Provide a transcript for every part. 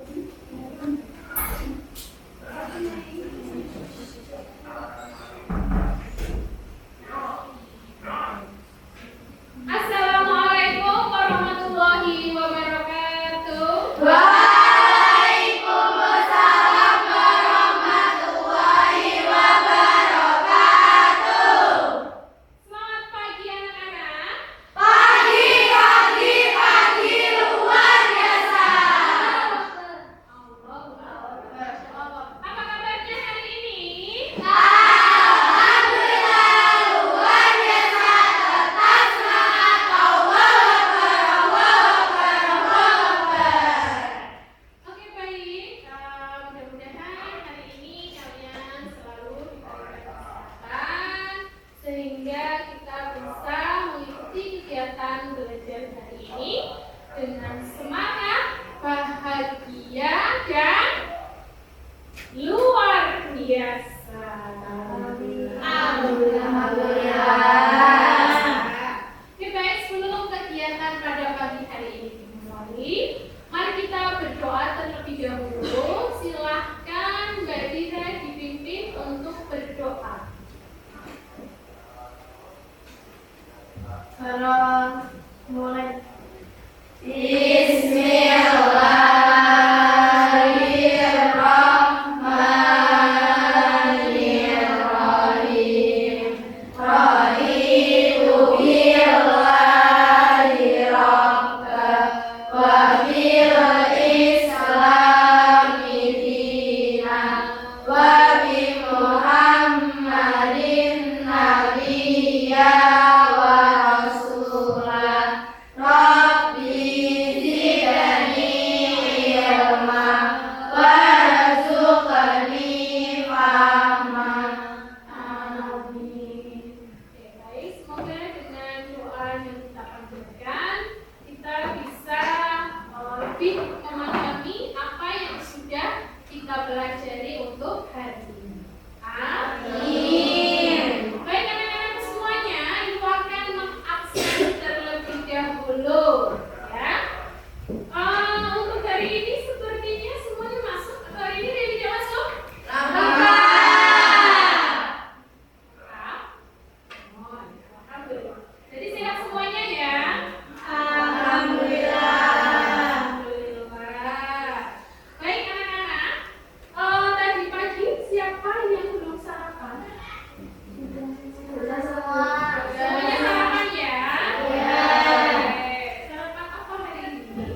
Assalamualaikum warahmatullahi wabarakatuh. Waalaikumsalam warahmatullahi wabarakatuh. Selamat pagi anak-anak. Pagi luar biasa. Apa kabarnya hari ini? Alhamdulillah luar biasa. Tetap semangat. Allahu Akbar. Oke, baik. Mudah-mudahan hari ini kalian selalu diberikan kesehatan sehingga kita bisa mengikuti kegiatan belajar hari ini dengan semangat, bahagia, dan luar biasa. Oke, baik, sebelum kegiatan pada pagi hari ini dimulai, mari kita berdoa terlebih dahulu. Silahkan Mbak Dira dipimpin untuk berdoa. Mulai. Bismillahirrahmanirrahim. Raditu billahi rabban wa bil islami dinan wa bi Muhammadin nabiyya wa rasulah. Rabbi zidni ilma warzuqni fahman. Amin. Oke, baik, semoga dengan doa yang kita panjatkan kita bisa lebih memahami apa yang sudah kita pelajari untuk hari ini. Amin. Baik anak-anak semuanya, silakan mengabsen terlebih dahulu, ya. Untuk hari ini sepertinya semuanya masuk atau hari ini dia tidak masuk? Alhamdulillah. Jadi sehat semuanya ya. Alhamdulillah. Baik anak-anak. Tadi pagi siapa yang belum sarapan? Semuanya sarapan ya. Iya. Sarapan apa hari ini?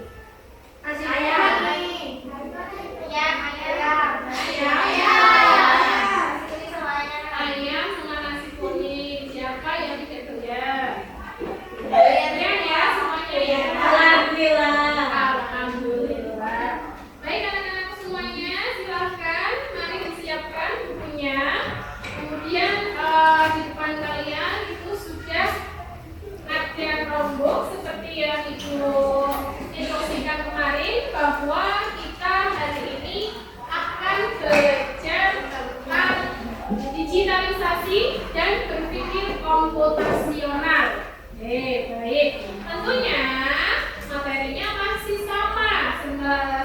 Ayam sama nasi kuning. Siapa yang tidak doyan? Doyan ya semuanya ya. Alhamdulillah. Baik anak-anak semuanya, silakan mari disiapkan bukunya. Kemudian di depan kalian itu sudah ada Chromebook seperti yang Ibu instruksikan kemarin bahwa kita hari ini akan belajar tentang digitalisasi dan berpikir komputasional. Baik. Tentunya materinya masih sama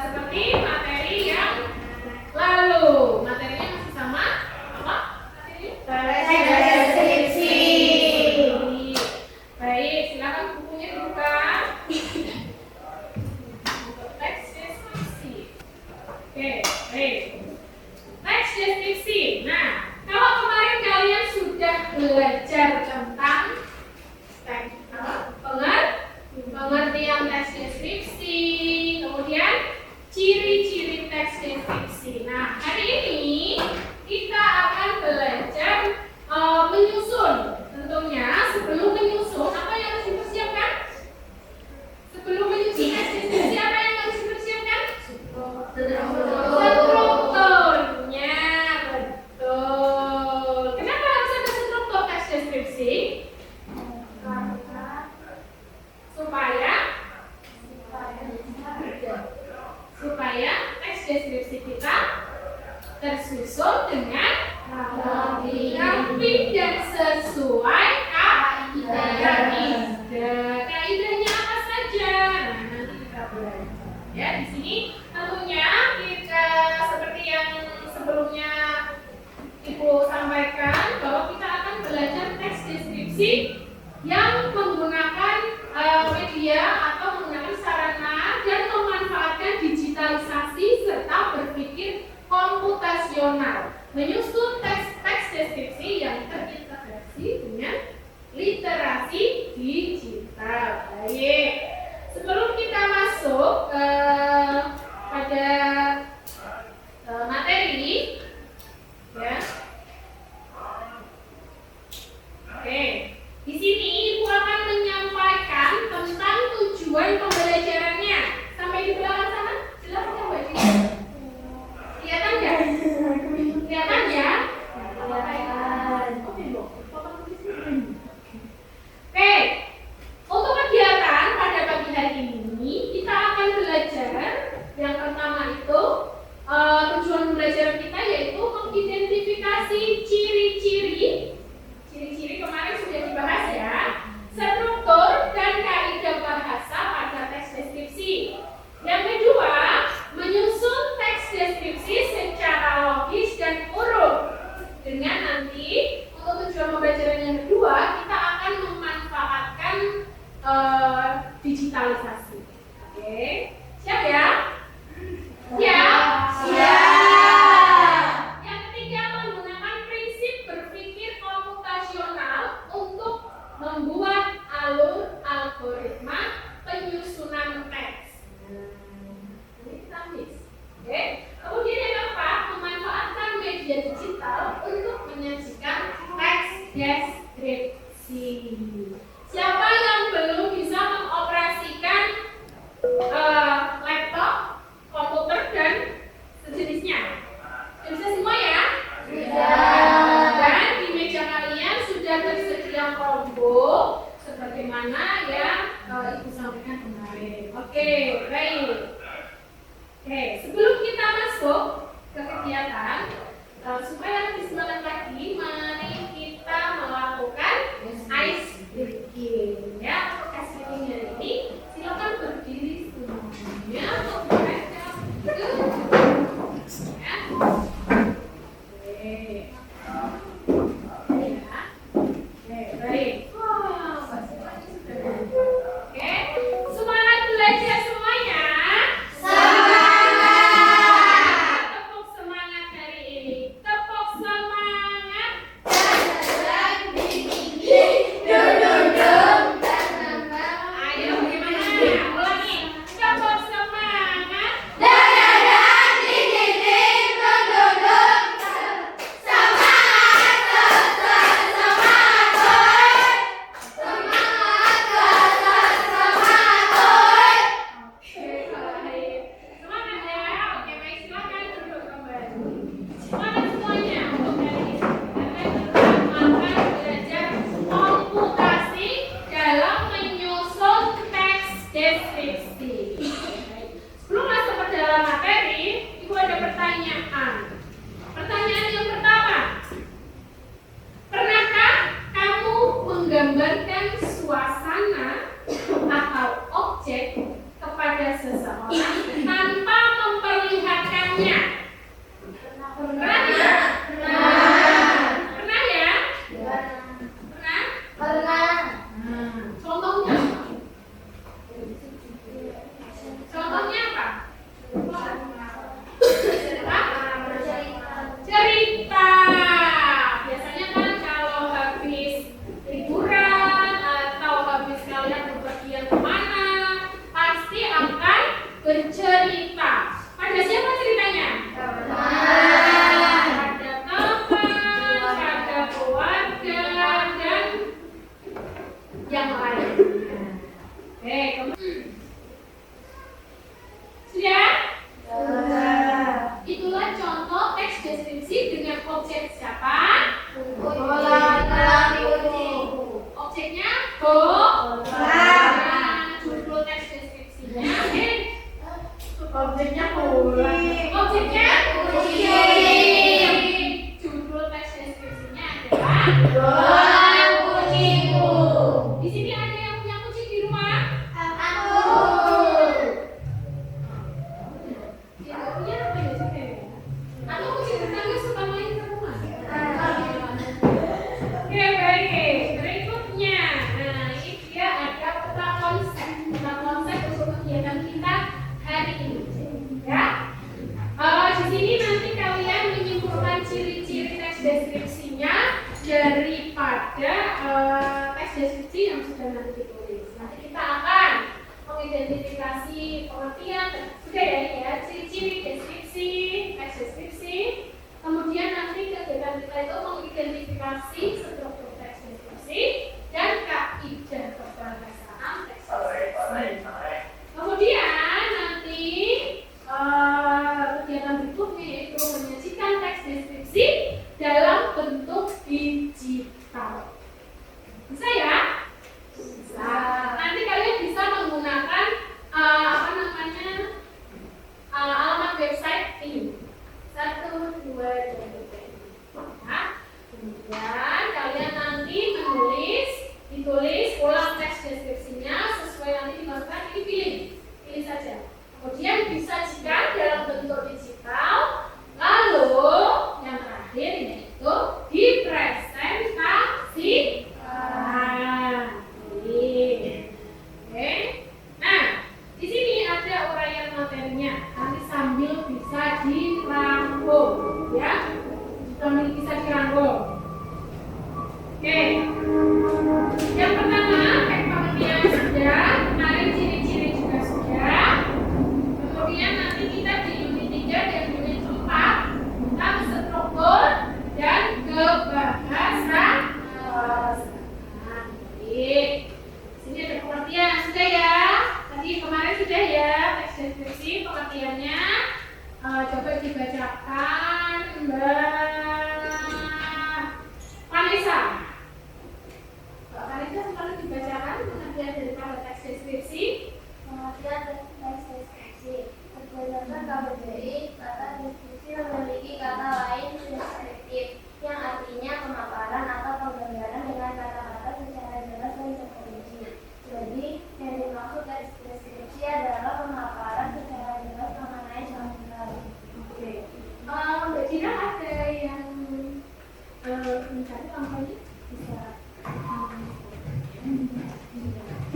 seperti materi yang lalu. Materinya masih sama. Apa? Deskripsi. Baik, silakan bukunya dibuka. Untuk teks deskripsi. Oke, baik. Teks deskripsi. Nah, kalau kemarin kalian sudah belajar tentang media atau menggunakan sarana dan memanfaatkan digitalisasi serta berpikir komputasional, menyusun teks deskripsi yang terintegrasi dengan literasi digital. Baik, sebelum kita masuk pada materi, ya. Oke, di sini Ibu akan menyampaikan tentang tujuan pembelajarannya. Sampai di belakang sana, silakan coba sini. Kelihatan nggak? Kelihatan ya? Kelihatan. Oke, Bu. Oke, untuk kegiatan pada pagi hari ini kita akan belajar yang pertama itu tujuan pembelajaran kita yaitu mengidentifikasi ciri-ciri kemarin sudah dibahas ya, struktur dan kaidah bahasa pada teks deskripsi. Yang kedua, menyusun teks deskripsi secara logis dan urut. Dengan nanti untuk tujuan pembelajaran yang kedua kita akan memanfaatkan digitalisasi. Oke, siap ya? Siap. Yang ketiga, menggunakan prinsip berpikir komputasional untuk membuat algoritma penyusunan teks. Ini kita miss. Oke. Kemudian yang keempat, memanfaatkan media digital untuk menyajikan teks deskripsi. Siapa yang belum bisa mengoperasikan laptop, komputer dan sejenisnya? Bisa semua ya? Dan di meja kalian sudah tersedia Chromebook sebagaimana yang Ibu sampaikan kemarin. Oke, baik. Oke, sebelum kita masuk ke kegiatan, supaya lebih semangat lagi, mari kita melakukan ice breaking. Ya, untuk ice breaking hari ini, silakan berdiri semuanya untuk mereka. Ya. Oke, baik. Oke, semangat belajar semuanya. Tepuk semangat hari ini. Tepuk semangat. Ayo, gimana? Ulangi. Tepuk semangat. Semangat ya. Oke, baik, silakan duduk kembali. Semangat semuanya untuk hari ini. Kita akan belajar komputasi dalam menyusun teks deskripsi. Sebelum masuk ke dalam materi, Ibu ada pertanyaan. Pertanyaan yang pertama, pernahkah kamu menggambarkan suasana atau objek kepada seseorang tanpa memperlihatkannya? Pernah ya? Pernah ya? Pernah? Contohnya apa?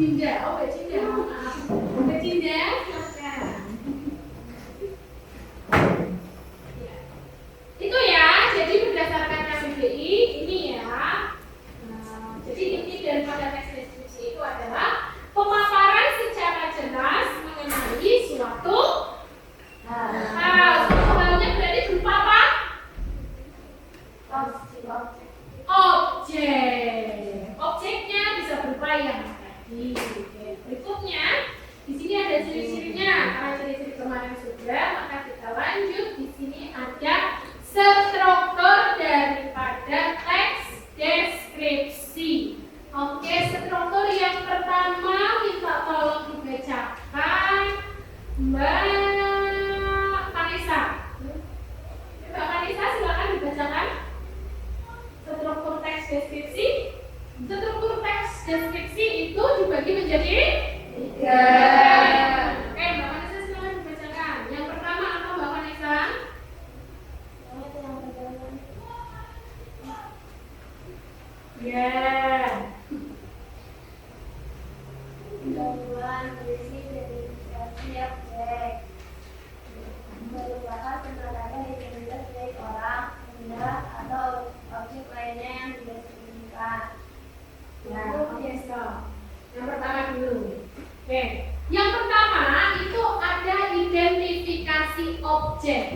Dinda, oh Mbak Dinda, maaf. Mbak Dinda, silakan. Ya. Itu ya, jadi berdasarkan KBBI ini ya. Jadi inti daripada teks deskripsi itu adalah pemaparan secara jelas mengenai suatu hal. Suatu halnya berarti berupa apa? Objek. Objeknya bisa berupa yang tadi. Berikutnya, di sini ada ciri-cirinya. Karena ciri-ciri kemarin sudah, maka kita lanjut. Di sini ada struktur daripada teks deskripsi. Oke, struktur yang pertama minta tolong dibacakan Mbak Vanessa. Mbak Vanessa silakan dibacakan struktur teks deskripsi. Struktur teks deskripsi itu dibagi menjadi 3. Oke, Mbak Vanessa silakan dibacakan. Yang pertama apa Mbak Vanessa? Ya. Pendahuluan berisi identifikasi objek merupakan penandanya identitas baik orang, benda, atau objek lainnya yang dideskripsikan. Ya, oke, stop. Yang pertama dulu. Oke, yang pertama itu ada identifikasi objek.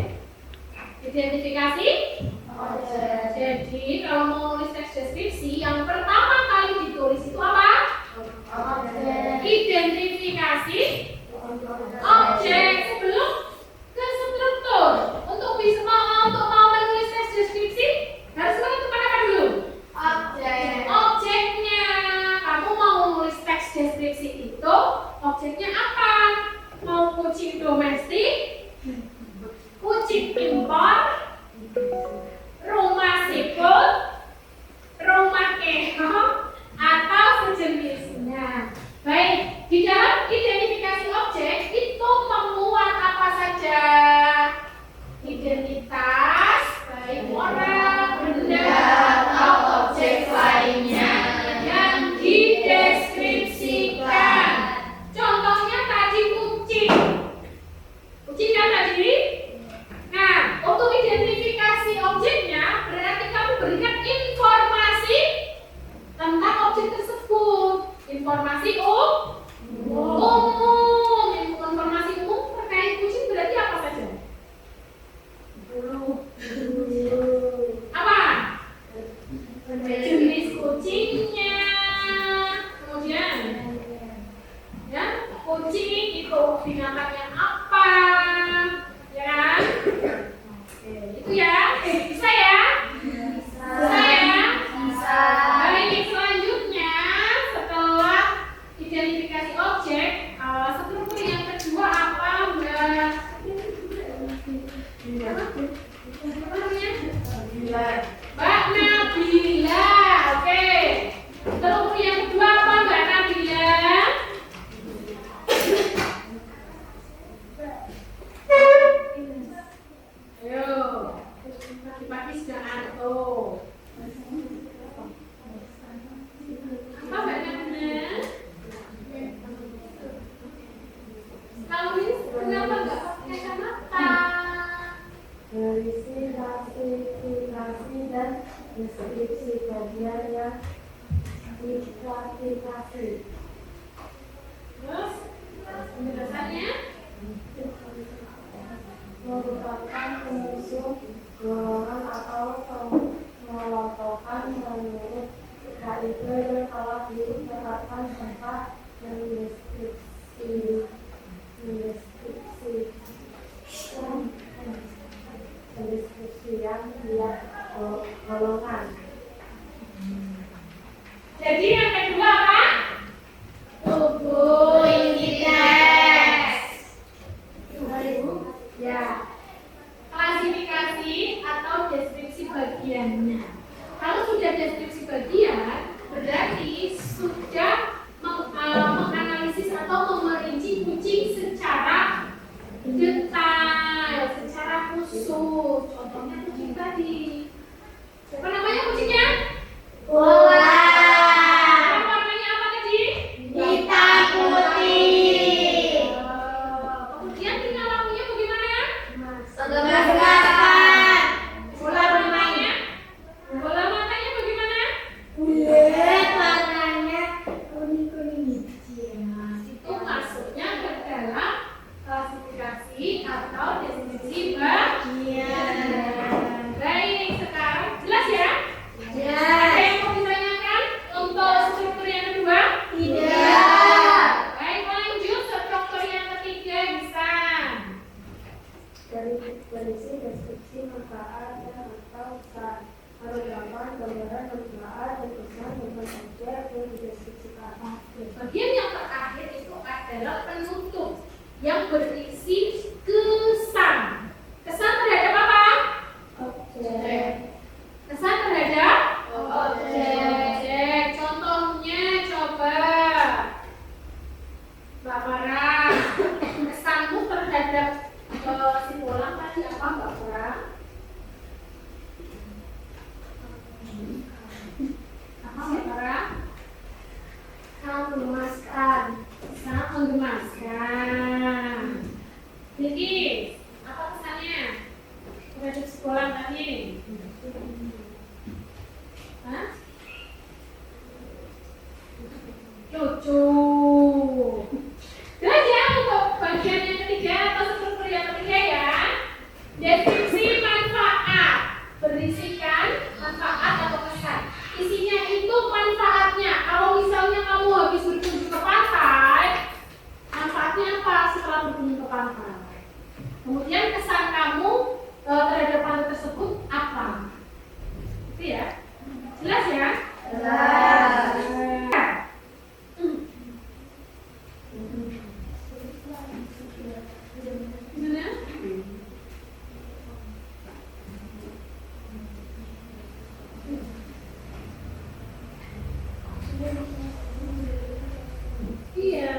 Identifikasi Objek. Jadi kalau mau nulis teks deskripsi, yang pertama kali ditulis itu apa? Objek. Identifikasi objek sebelum ke struktur. Untuk mau menulis teks deskripsi harus menentukan apa dulu? Objek. Objeknya. Kamu mau nulis teks deskripsi itu objeknya apa? Mau kucing domestik, kucing impor, rumah siput, rumah keong, atau sejenisnya. Baik, di dalam identifikasi objek itu memuat apa saja? Identitas, baik orang, benda, atau objek lainnya yang dideskripsikan. Contohnya tadi kucing. Kucing kan tadi? Nah, untuk identifikasi objeknya berarti kamu berikan informasi tentang objek tersebut. Informasi umum. Informasi umum terkait kucing berarti apa saja? Apa? Jenis kucingnya. Kemudian, ya, kucing itu binatangnya apa? Ya kan? Oke, itu ya. Bisa ya? Bisa ya? Bisa. Baik, selanjutnya setelah identifikasi objek, struktur yang kedua apa, Mbak? Apa namanya? Mbak Nabila. Oke. Struktur yang kedua apa, Mbak Nabila? Ayo. Pagi sudah ngantuk. Apa Mbak Nabila? Kamu ini kenapa nggak pakai kacamata? Berisi klasifikasi dan deskripsi bagian yang diklasifikasi. Terus penjelasannya? Merupakan pengusung golongan atau pengelompokan menurut KIP dan telah diterapkan serta mendeskripsikan dia golongan. Jadi yang kedua apa? adalah penutup yang berisi kesan. Kesan terhadap apa? Objek. Kesan terhadap Objek. Contohnya coba Mbak Farah, kesanmu terhadap si bola tadi apa Mbak Farah? Apa Mbak Farah? Sangat memuaskan. Sangat menggemaskan. Jadi apa kesannya terhadap sekolah tadi? Hah? Lucu. Terus ya untuk bagian yang ketiga atau struktur yang ketiga ya, deskripsi manfaat berisikan manfaat atau kesan. Isinya itu manfaatnya. Kalau misalnya kamu habis berkunjung ke pantai, manfaatnya apa setelah berkunjung ke pantai? Kemudian kesan kamu terhadap pantai tersebut apa? Itu ya. Jelas ya? Jelas. Gimana? Iya.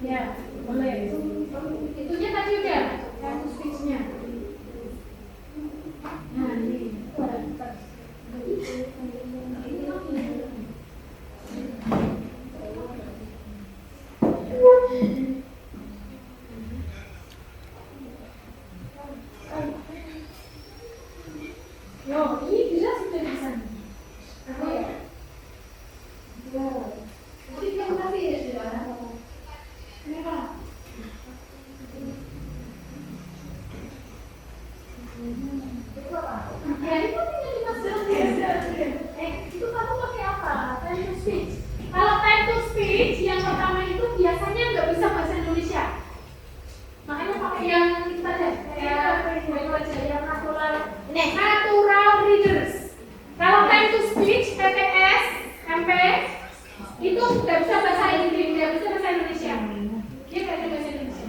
Ya, boleh. Itunya tadi udah, yang speech-nya. Nah, ini. Yo, ini jelas sudah di sana. Apa ya? Ya. Nanti kamu kasih ya sudah. Kenapa? Ya, itu tinggal dimasukin. Itu kamu pakai apa? Time to speech. Kalau time to speech yang pertama itu biasanya nggak bisa bahasa Indonesia. Makanya pakai yang kita deh, kayak aja yang natural readers. Kalau time to speech, TTS, MP itu nggak bisa bahasa Inggris, nggak bisa bahasa Indonesia. Dia nggak bisa bahasa Indonesia.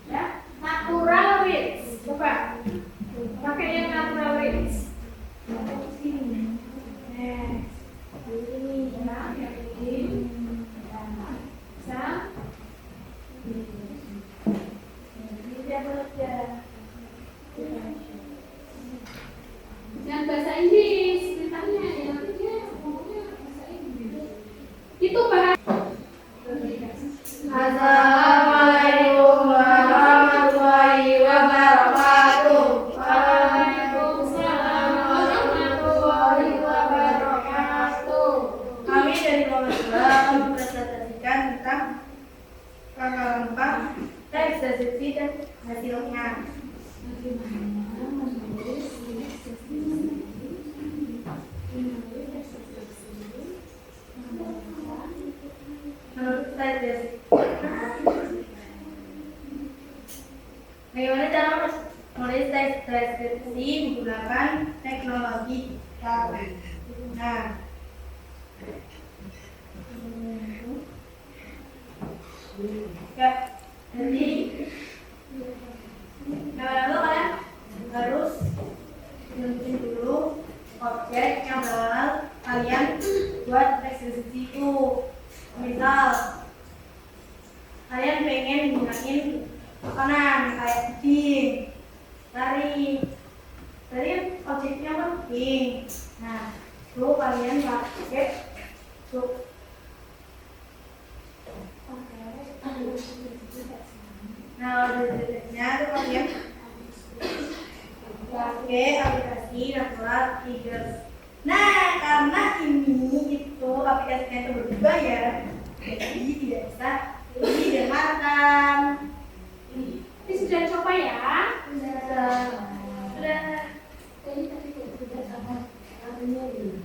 Ya, natural reads. Coba pakai yang natural reads. Yang bahasa Inggris, ceritanya yang ketiga ngomongnya bahasa Inggris. Itu bahasa. Assalamualaikum warahmatullahi wabarakatuh. Waalaikumsalam warahmatullahi wabarakatuh. Kami dari Muhammadiyah akan mempresentasikan tentang langkah-langkah teks deskripsi dan hasilnya. Menurut teks deskripsi, bagaimana cara menulis teks deskripsi menggunakan teknologi digital? Nah, ya, jadi lalu kalian harus tentuin dulu objek yang bakal kalian buat teks deskripsi itu. Misal kalian pengen gunain makanan kayak kucing, tadi objeknya apa? Kucing. Nah, lalu kalian pakai nah, detiknya itu kalian pakai aplikasi Natural Figures. Nah, karena ini itu aplikasinya itu berbayar, Jadi tidak bisa didengarkan. Ini sudah coba ya? Sudah. Jadi tadi sudah sama artinya ini.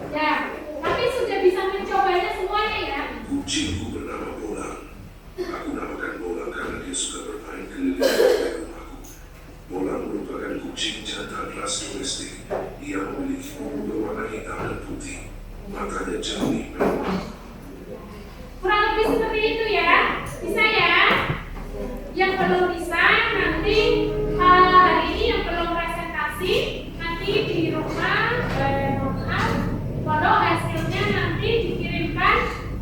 Ya, tapi sudah bisa mencobanya semuanya ya. Kucingku bernama Bolang. Aku namakan Bolang karena dia suka bermain keliling di rumahku. Bolang merupakan kucing jantan ras domestik. Ia memiliki bulu berwarna hitam dan putih. Matanya jernih merah. Kurang lebih seperti itu ya. Bisa ya? Yang belum bisa nanti hari ini yang belum presentasi nanti di rumah foto hasilnya nanti dikirimkan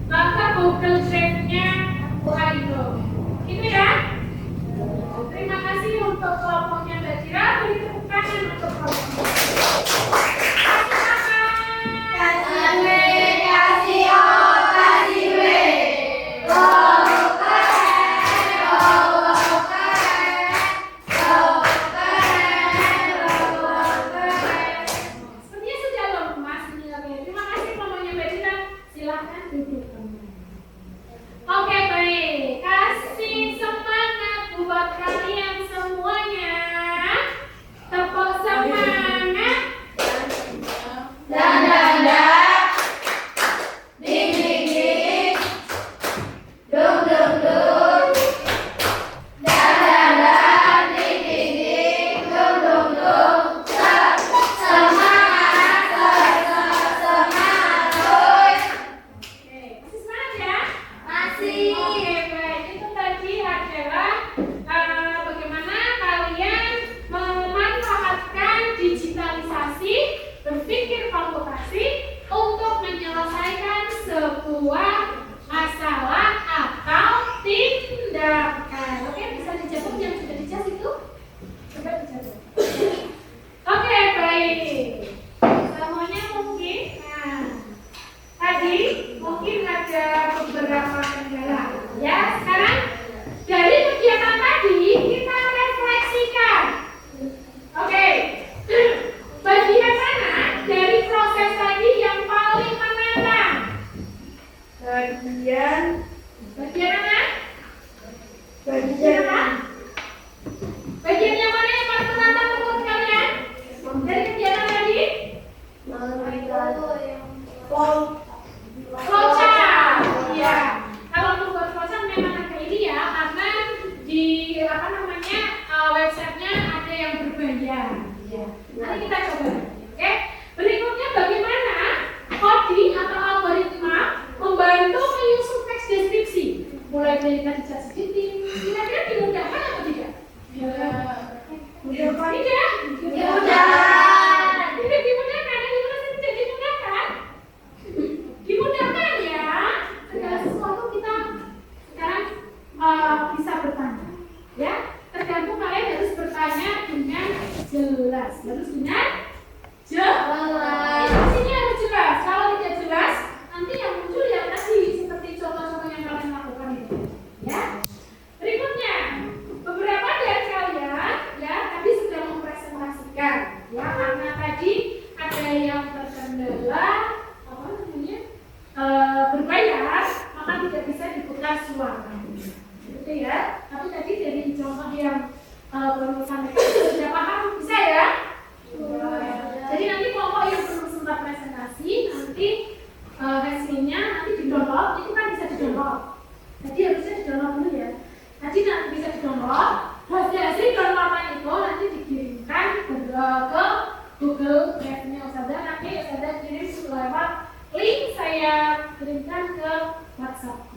ke Google Drive-nya Bu Aido. Itu ya. Terima kasih untuk kelompoknya Mbak Tira. Beri tepuk tangan untuk kelompoknya. Sepertinya sudah lemas ini. Oke, terima kasih kelompoknya Mbak Tira. Silahkan duduk kembali. Oke, baik. Kasih semangat buat kalian semuanya. Tepuk semangat. Oke, kasih semangat ya. Oke, baik. Itu tadi adalah bagaimana kalian memanfaatkan digitalisasi, berpikir komputasi untuk menyelesaikan sebuah masalah atau tindakan. Oke, bisa dijawab yang sudah dicas itu? Coba dijawab. Oke, baik. Semuanya mungkin. Nah, tadi mungkin ada beberapa kendala. Ya, sekarang dari kegiatan tadi kita refleksikan. Oke. Bagian mana dari proses tadi yang paling menantang? Bagian mana? Bagian apa? Bagian yang mana yang paling menantang menurut kalian? Dari kegiatan tadi? Flowchart. Iya. Kalau membuat flowchart memang agak ini ya, karena di websitenya ada yang berbayar. Ya. Nanti kita coba. Oke. Berikutnya bagaimana coding atau algoritma membantu menyusun teks deskripsi. Mulai dari tadi ChatGPT. Kira-kira dimudahkan atau tidak? Ya. Mudah. Tidak. Tidak dimudahkan. Tidak dimudahkan. Dimudahkan ya. Segala sesuatu kita sekarang bisa bertanya. Ya. Tergantung kalian harus bertanya dengan jelas. Harus dengan jelas. Ini harus jelas. Kalau tidak jelas, nanti yang muncul yang tadi seperti contoh-contoh yang kalian lakukan itu. Ya. Berikutnya, beberapa dari kalian ya tadi sudah mempresentasikan. Ya, karena tadi ada yang terkendala berbayar, maka tidak bisa diputar suara. Gitu ya. Tapi tadi dari contoh yang baru sampaikan sudah paham, bisa ya? Jadi nanti kelompok yang belum sempat presentasi nanti hasilnya nanti di-download, itu kan bisa di-download. Jadi harusnya di-download dulu ya. Nanti bisa di-download. Hasil downloadan itu nanti dikirimkan ke Google Drive-nya Ustazah. Nanti Ustazah kirim lewat link saya kirimkan ke WhatsApp.